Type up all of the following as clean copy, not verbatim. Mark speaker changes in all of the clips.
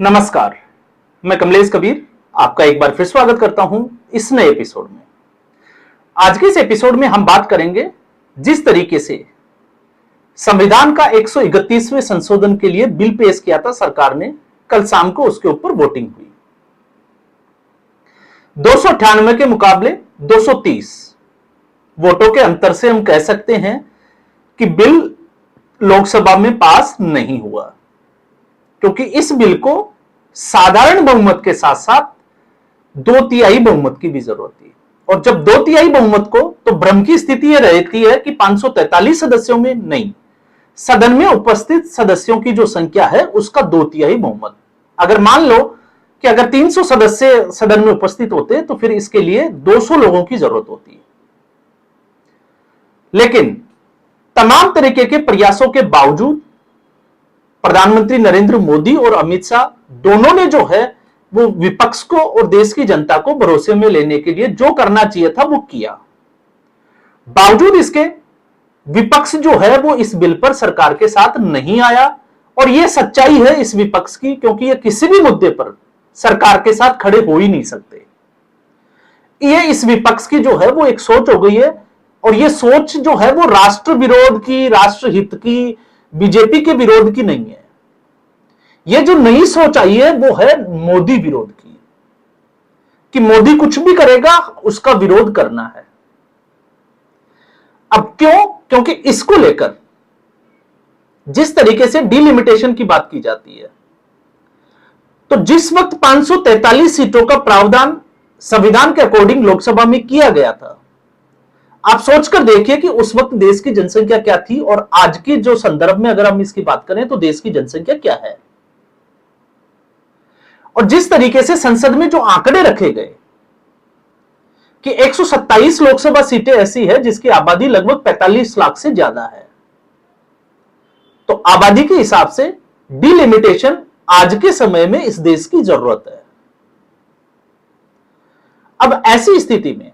Speaker 1: नमस्कार, मैं कमलेश कबीर आपका एक बार फिर स्वागत करता हूं इस नए एपिसोड में। आज के इस एपिसोड में हम बात करेंगे जिस तरीके से संविधान का 131वें संशोधन के लिए बिल पेश किया था सरकार ने, कल शाम को उसके ऊपर वोटिंग हुई। 298 के मुकाबले 230 वोटों के अंतर से हम कह सकते हैं कि बिल लोकसभा में पास नहीं हुआ, क्योंकि इस बिल को साधारण बहुमत के साथ साथ 2/3 बहुमत की भी जरूरत थी। और जब 2/3 बहुमत को, तो भ्रम की स्थिति यह रहती है कि 543 सदस्यों में नहीं, सदन में उपस्थित सदस्यों की जो संख्या है उसका 2/3 बहुमत। अगर मान लो कि अगर 300 सदस्य सदन में उपस्थित होते तो फिर इसके लिए 200 लोगों की जरूरत होती है। लेकिन तमाम तरीके के प्रयासों के बावजूद प्रधानमंत्री नरेंद्र मोदी और अमित शाह दोनों ने जो है वो विपक्ष को और देश की जनता को भरोसे में लेने के लिए जो करना चाहिए था वो किया। बावजूद इसके विपक्ष जो है वो इस बिल पर सरकार के साथ नहीं आया, और यह सच्चाई है इस विपक्ष की, क्योंकि यह किसी भी मुद्दे पर सरकार के साथ खड़े हो ही नहीं सकते। ये इस विपक्ष की जो है वो एक सोच हो गई है, और यह सोच जो है वो राष्ट्र विरोध की, राष्ट्रहित की, बीजेपी के विरोध की नहीं है। यह जो नई सोच आई है वो है मोदी विरोध की, कि मोदी कुछ भी करेगा उसका विरोध करना है। अब क्यों? क्योंकि इसको लेकर जिस तरीके से डिलिमिटेशन की बात की जाती है, तो जिस वक्त 543 सीटों का प्रावधान संविधान के अकॉर्डिंग लोकसभा में किया गया था, आप सोचकर देखिए कि उस वक्त देश की जनसंख्या क्या थी, और आज के जो संदर्भ में अगर हम इसकी बात करें तो देश की जनसंख्या क्या है। और जिस तरीके से संसद में जो आंकड़े रखे गए कि 127 लोकसभा सीटें ऐसी है जिसकी आबादी लगभग 45 लाख से ज्यादा है, तो आबादी के हिसाब से डिलिमिटेशन आज के समय में इस देश की जरूरत है। अब ऐसी स्थिति में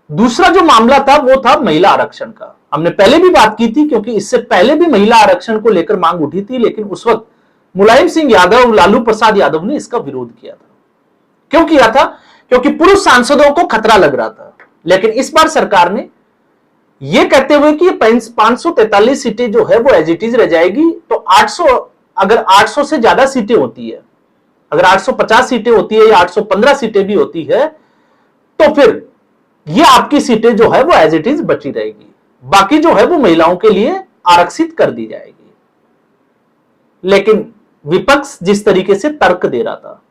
Speaker 1: दूसरा जो मामला था वो था महिला आरक्षण का। हमने पहले भी बात की थी, क्योंकि इससे पहले भी महिला आरक्षण को लेकर मांग उठी थी, लेकिन उस वक्त मुलायम सिंह यादव, लालू प्रसाद यादव ने इसका विरोध किया था। क्यों किया था? क्योंकि पुरुष सांसदों को खतरा लग रहा था। लेकिन इस बार सरकार ने यह कहते हुए कि 543 सीटें जो है वो एज इट इज रह जाएगी, तो 800, अगर 800 से ज्यादा सीटें होती है, अगर 850 सीटें होती है या 815 सीटें भी होती है, तो फिर ये आपकी सीटें जो है वो एज इट इज बची रहेगी, बाकी जो है वो महिलाओं के लिए आरक्षित कर दी जाएगी। लेकिन विपक्ष जिस तरीके से तर्क दे रहा था,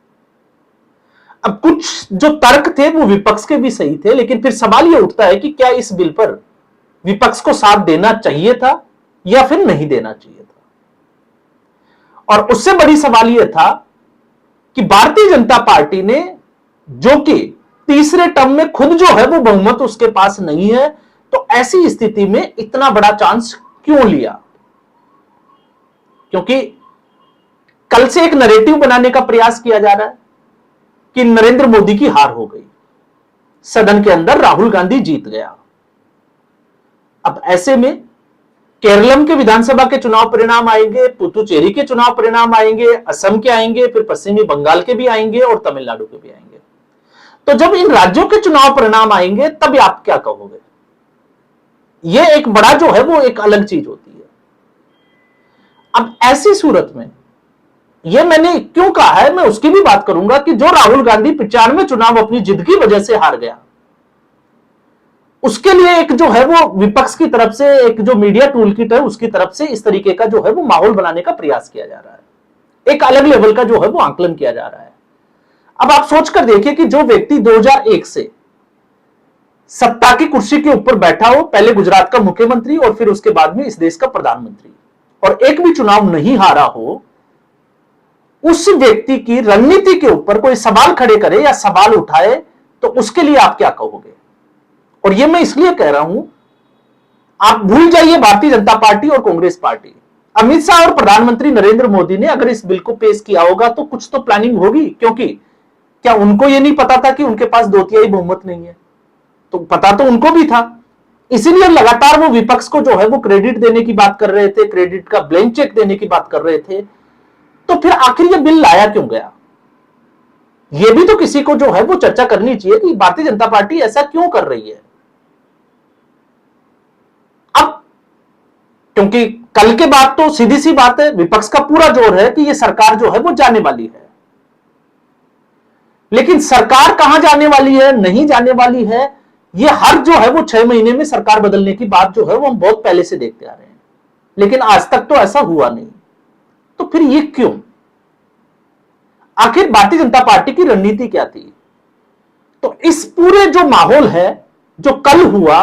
Speaker 1: अब कुछ जो तर्क थे वो विपक्ष के भी सही थे, लेकिन फिर सवाल ये उठता है कि क्या इस बिल पर विपक्ष को साथ देना चाहिए था या फिर नहीं देना चाहिए था। और उससे बड़ी सवाल यह था कि भारतीय जनता पार्टी ने, जो कि तीसरे टर्म में खुद जो है वो बहुमत उसके पास नहीं है, तो ऐसी स्थिति में इतना बड़ा चांस क्यों लिया? क्योंकि कल से एक नैरेटिव बनाने का प्रयास किया जा रहा है कि नरेंद्र मोदी की हार हो गई, सदन के अंदर राहुल गांधी जीत गया। अब ऐसे में केरलम के विधानसभा के चुनाव परिणाम आएंगे, पुदुचेरी के चुनाव परिणाम आएंगे, असम के आएंगे, फिर पश्चिमी बंगाल के भी आएंगे और तमिलनाडु के भी आएंगे। तो जब इन राज्यों के चुनाव परिणाम आएंगे तब आप क्या कहोगे? यह एक बड़ा जो है वो एक अलग चीज होती है। अब ऐसी सूरत में यह मैंने क्यों कहा है, मैं उसकी भी बात करूंगा कि जो राहुल गांधी 95 चुनाव अपनी जिद की वजह से हार गया, उसके लिए एक जो है वो विपक्ष की तरफ से, एक जो मीडिया टूल किट है उसकी तरफ से इस तरीके का जो है वो माहौल बनाने का प्रयास किया जा रहा है, एक अलग लेवल का जो है वो आंकलन किया जा रहा है। अब आप सोचकर देखिए कि जो व्यक्ति 2001 से सत्ता की कुर्सी के ऊपर बैठा हो, पहले गुजरात का मुख्यमंत्री और फिर उसके बाद में इस देश का प्रधानमंत्री, और एक भी चुनाव नहीं हारा हो, उस व्यक्ति की रणनीति के ऊपर कोई सवाल खड़े करे या सवाल उठाए, तो उसके लिए आप क्या कहोगे? और यह मैं इसलिए कह रहा हूं, आप भूल जाइए भारतीय जनता पार्टी और कांग्रेस पार्टी, अमित शाह और प्रधानमंत्री नरेंद्र मोदी ने अगर इस बिल को पेश किया होगा तो कुछ तो प्लानिंग होगी। क्योंकि क्या उनको यह नहीं पता था कि उनके पास 2/3 बहुमत नहीं है? तो पता तो उनको भी था, इसीलिए लगातार वो विपक्ष को जो है वो क्रेडिट देने की बात कर रहे थे, क्रेडिट का ब्लैंक चेक देने की बात कर रहे थे। तो फिर आखिर ये बिल लाया क्यों गया? ये भी तो किसी को जो है वो चर्चा करनी चाहिए कि भारतीय जनता पार्टी ऐसा क्यों कर रही है। अब क्योंकि कल के बाद तो सीधी सी बात है, विपक्ष का पूरा जोर है कि ये सरकार जो है वो जाने वाली है, लेकिन सरकार कहां जाने वाली है, नहीं जाने वाली है, ये हर जो है वो 6 महीने में सरकार बदलने की बात जो है वो हम बहुत पहले से देखते आ रहे हैं, लेकिन आज तक तो ऐसा हुआ नहीं। तो फिर ये क्यों? आखिर भारतीय जनता पार्टी की रणनीति क्या थी? तो इस पूरे जो माहौल है, जो कल हुआ,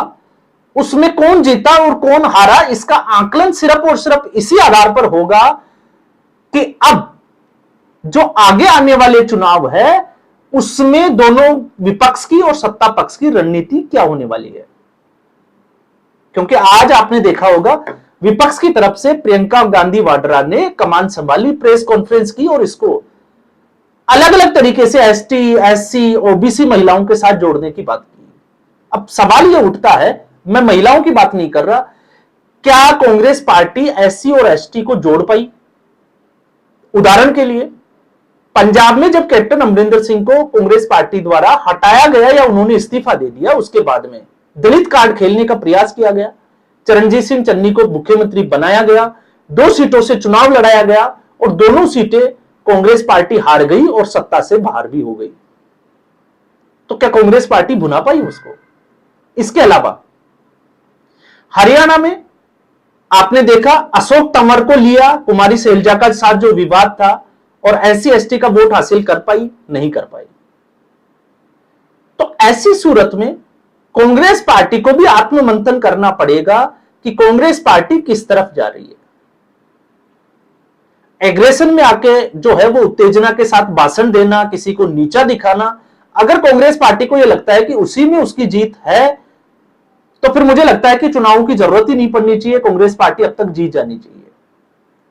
Speaker 1: उसमें कौन जीता और कौन हारा, इसका आकलन सिर्फ और सिर्फ इसी आधार पर होगा कि अब जो आगे आने वाले चुनाव है उसमें दोनों विपक्ष की और सत्ता पक्ष की रणनीति क्या होने वाली है। क्योंकि आज आपने देखा होगा विपक्ष की तरफ से प्रियंका गांधी वाड्रा ने कमान संभाली, प्रेस कॉन्फ्रेंस की और इसको अलग अलग तरीके से एसटी, एससी, ओबीसी महिलाओं के साथ जोड़ने की बात की। अब सवाल यह उठता है, मैं महिलाओं की बात नहीं कर रहा, क्या कांग्रेस पार्टी एससी और एसटी को जोड़ पाई? उदाहरण के लिए पंजाब में जब कैप्टन अमरिंदर सिंह को कांग्रेस पार्टी द्वारा हटाया गया या उन्होंने इस्तीफा दे दिया, उसके बाद में दलित कार्ड खेलने का प्रयास किया गया, चरणजीत सिंह चन्नी को मुख्यमंत्री बनाया गया, 2 सीटों से चुनाव लड़ाया गया और दोनों सीटें कांग्रेस पार्टी हार गई और सत्ता से बाहर भी हो गई। तो क्या कांग्रेस पार्टी भुना पाई उसको? इसके अलावा हरियाणा में आपने देखा अशोक तंवर को लिया, कुमारी शैलजा का साथ जो विवाद था, और एससी एसटी का वोट हासिल कर पाई? नहीं कर पाई। तो ऐसी सूरत में कांग्रेस पार्टी को भी आत्ममंथन करना पड़ेगा कि कांग्रेस पार्टी किस तरफ जा रही है। एग्रेशन में आके जो है वो उत्तेजना के साथ भाषण देना, किसी को नीचा दिखाना, अगर कांग्रेस पार्टी को यह लगता है कि उसी में उसकी जीत है, तो फिर मुझे लगता है कि चुनावों की जरूरत ही नहीं पड़नी चाहिए, कांग्रेस पार्टी अब तक जीत जानी चाहिए।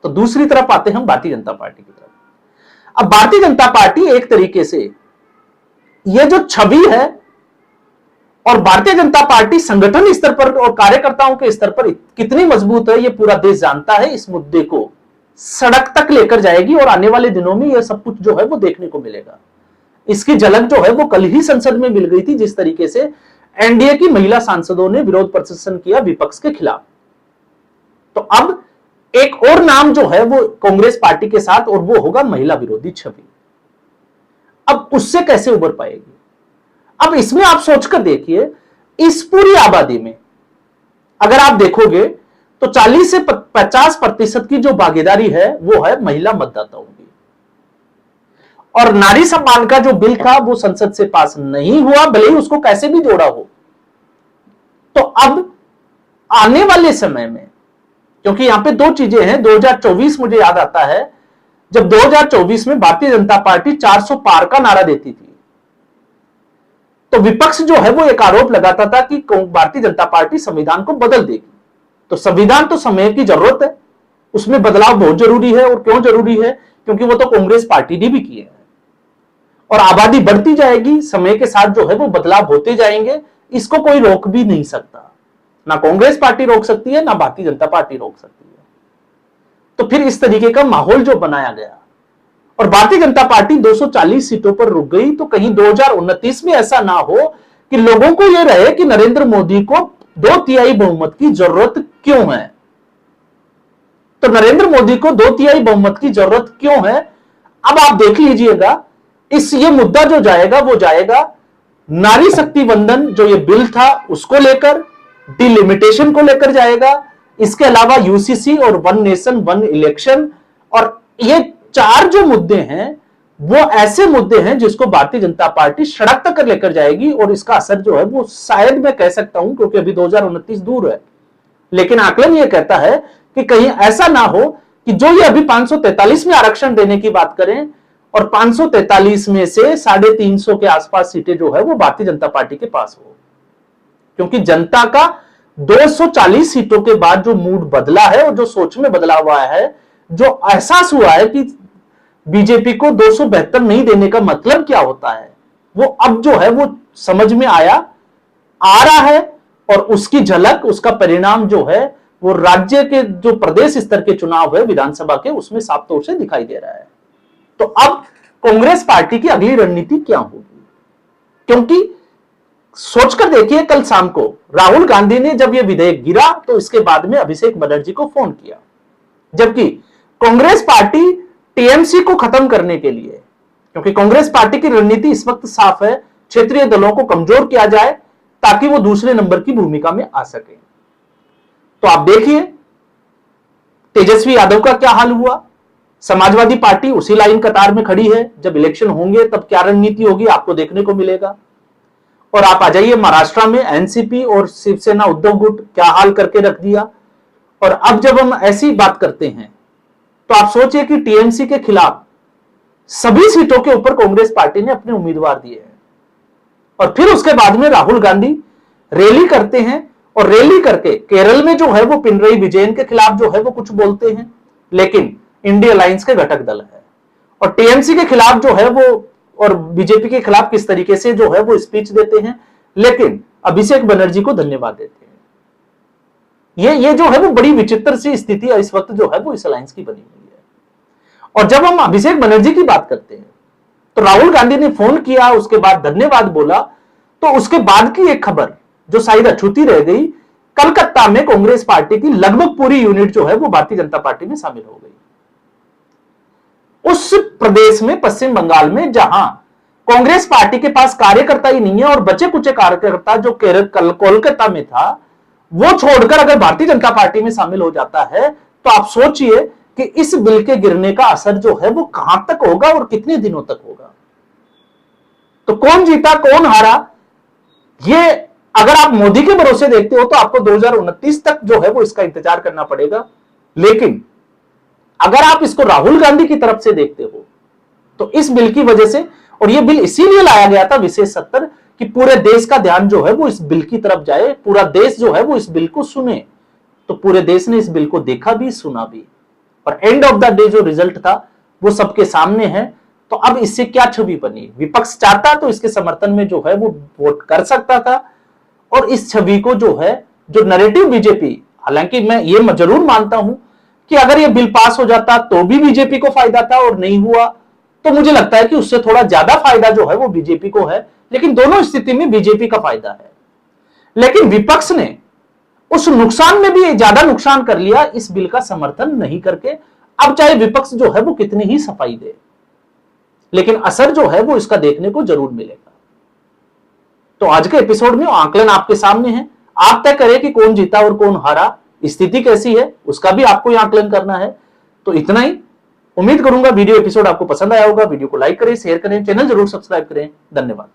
Speaker 1: तो दूसरी तरफ आते हैं हम भारतीय जनता पार्टी की तरफ। अब भारतीय जनता पार्टी एक तरीके से यह जो छवि है, और भारतीय जनता पार्टी संगठन स्तर पर और कार्यकर्ताओं के स्तर पर कितनी मजबूत है, यह पूरा देश जानता है। इस मुद्दे को सड़क तक लेकर जाएगी और आने वाले दिनों में यह सब कुछ जो है वो देखने को मिलेगा। इसकी झलक जो है वो कल ही संसद में मिल गई थी, जिस तरीके से एनडीए की महिला सांसदों ने विरोध प्रदर्शन किया विपक्ष के खिलाफ। तो अब एक और नाम जो है वो कांग्रेस पार्टी के साथ, और वो होगा महिला विरोधी छवि। अब उससे कैसे उबर पाएगी? अब इसमें आप सोचकर देखिए, इस पूरी आबादी में अगर आप देखोगे तो 40 से 50% की जो भागीदारी है वो है महिला मतदाताओं की। और नारी सम्मान का जो बिल था वो संसद से पास नहीं हुआ, भले ही उसको कैसे भी जोड़ा हो। तो अब आने वाले समय में, क्योंकि यहां पे 2 चीजें हैं, 2024 मुझे याद आता है जब 2024 में भारतीय जनता पार्टी 400 पार का नारा देती थी, तो विपक्ष जो है वो एक आरोप लगाता था कि भारतीय जनता पार्टी संविधान को बदल देगी। तो संविधान तो समय की जरूरत है, उसमें बदलाव बहुत जरूरी है। और क्यों जरूरी है? क्योंकि वो तो कांग्रेस पार्टी ने भी किए हैं, और आबादी बढ़ती जाएगी, समय के साथ जो है वो बदलाव होते जाएंगे, इसको कोई रोक भी नहीं सकता। ना कांग्रेस पार्टी रोक सकती है, ना भारतीय जनता पार्टी रोक सकती है। तो फिर इस तरीके का माहौल जो बनाया गया, और भारतीय जनता पार्टी 240 सीटों पर रुक गई, तो कहीं 2029 में ऐसा ना हो कि लोगों को यह रहे कि नरेंद्र मोदी को 2/3 बहुमत की जरूरत क्यों है। तो नरेंद्र मोदी को 2/3 बहुमत की जरूरत क्यों है? अब आप देख लीजिएगा, ये मुद्दा जो जाएगा वो जाएगा नारी शक्ति वंदन जो ये बिल था उसको लेकर, डिलिमिटेशन को लेकर जाएगा। इसके अलावा यूसीसी और वन नेशन वन इलेक्शन, और ये 4 जो मुद्दे हैं वो ऐसे मुद्दे हैं जिसको भारतीय जनता पार्टी सड़क तक लेकर जाएगी। और इसका असर जो है वो शायद मैं कह सकता हूं, क्योंकि अभी 2029 दूर है, लेकिन आकलन ये कहता है कि कहीं ऐसा ना हो कि जो ये अभी 543 में आरक्षण देने की बात करें, और 543 में से 350 के आसपास सीटें जो है वो भारतीय जनता पार्टी के पास हो। क्योंकि जनता का 240 सीटों के बाद जो मूड बदला है, और जो सोच में बदलाव आया है, जो एहसास हुआ है कि बीजेपी को 272 नहीं देने का मतलब क्या होता है, वो अब जो है वो समझ में आ रहा है। और उसकी झलक, उसका परिणाम जो है वो राज्य के जो प्रदेश स्तर के चुनाव है विधानसभा के, उसमें साफ तौर से दिखाई दे रहा है। तो अब कांग्रेस पार्टी की अगली रणनीति क्या होगी? क्योंकि सोचकर देखिए, कल शाम को राहुल गांधी ने जब यह विधेयक गिरा तो इसके बाद में अभिषेक बनर्जी को फोन किया, जबकि कांग्रेस पार्टी टीएमसी को खत्म करने के लिए, क्योंकि कांग्रेस पार्टी की रणनीति इस वक्त साफ है, क्षेत्रीय दलों को कमजोर किया जाए ताकि वो दूसरे नंबर की भूमिका में आ सके। तो आप देखिए तेजस्वी यादव का क्या हाल हुआ। समाजवादी पार्टी उसी लाइन कतार में खड़ी है, जब इलेक्शन होंगे तब क्या रणनीति होगी आपको देखने को मिलेगा। और आप आ जाइए महाराष्ट्र में, एनसीपी और शिवसेना उद्धव गुट क्या हाल करके रख दिया। और अब जब हम ऐसी बात करते हैं तो आप सोचिए कि टीएमसी के खिलाफ सभी सीटों के ऊपर कांग्रेस पार्टी ने अपने उम्मीदवार दिए हैं, और फिर उसके बाद में राहुल गांधी रैली करते हैं, और रैली करके केरल में जो है वो पिनरई विजयन के खिलाफ जो है वो कुछ बोलते हैं, लेकिन इंडिया अलायंस के घटक दल है, और टीएमसी के खिलाफ जो है वो और बीजेपी के खिलाफ किस तरीके से जो है वो स्पीच देते हैं, लेकिन अभिषेक बनर्जी को धन्यवाद देते हैं। ये जो है वो बड़ी विचित्र सी स्थिति इस वक्त जो है वो इस अलायंस की बनी हुई है। और जब हम अभिषेक बनर्जी की बात करते हैं तो राहुल गांधी ने फोन किया, उसके बाद धन्यवाद बोला, तो उसके बाद की एक खबर जो शायद अछूती रह गई, कलकत्ता में कांग्रेस पार्टी की लगभग पूरी यूनिट जो है वो भारतीय जनता पार्टी में शामिल हो गई। उस प्रदेश में, पश्चिम बंगाल में, जहां कांग्रेस पार्टी के पास कार्यकर्ता ही नहीं है और बचे कुचे कार्यकर्ता जो कोलकाता में था वो छोड़कर अगर भारतीय जनता पार्टी में शामिल हो जाता है, तो आप सोचिए कि इस बिल के गिरने का असर जो है वो कहां तक होगा और कितने दिनों तक होगा। तो कौन जीता कौन हारा, ये अगर आप मोदी के भरोसे देखते हो तो आपको 2029 तक जो है वो इसका इंतजार करना पड़ेगा। लेकिन अगर आप इसको राहुल गांधी की तरफ से देखते हो तो इस बिल की वजह से, और यह बिल इसीलिए लाया गया था विशेष सत्र, कि पूरे देश का ध्यान जो है वो इस बिल की तरफ जाए, पूरा देश जो है वो इस बिल को सुने। तो पूरे देश ने इस बिल को देखा भी, सुना भी, और एंड ऑफ द डे जो रिजल्ट था वो सबके सामने है। तो अब इससे क्या छवि बनी? विपक्ष चाहता तो इसके समर्थन में जो है वो वोट कर सकता था, और इस छवि को जो है, जो नैरेटिव बीजेपी, हालांकि मैं ये जरूर मानता हूं कि अगर ये बिल पास हो जाता तो भी बीजेपी को फायदा था, और नहीं हुआ तो मुझे लगता है कि उससे थोड़ा ज्यादा फायदा जो है वो बीजेपी को है, लेकिन दोनों स्थिति में बीजेपी का फायदा है। लेकिन विपक्ष ने उस नुकसान में भी ज्यादा नुकसान कर लिया इस बिल का समर्थन नहीं करके। अब चाहे विपक्ष जो है वो कितनी ही सफाई दे, लेकिन असर जो है वो इसका देखने को जरूर मिलेगा। तो आज के एपिसोड में आंकलन आपके सामने है, आप तय करें कि कौन जीता और कौन हारा, स्थिति कैसी है उसका भी आपको यह आंकलन करना है। तो इतना ही, उम्मीद करूंगा वीडियो एपिसोड आपको पसंद आया होगा। वीडियो को लाइक करें, शेयर करें, चैनल जरूर सब्सक्राइब करें। धन्यवाद।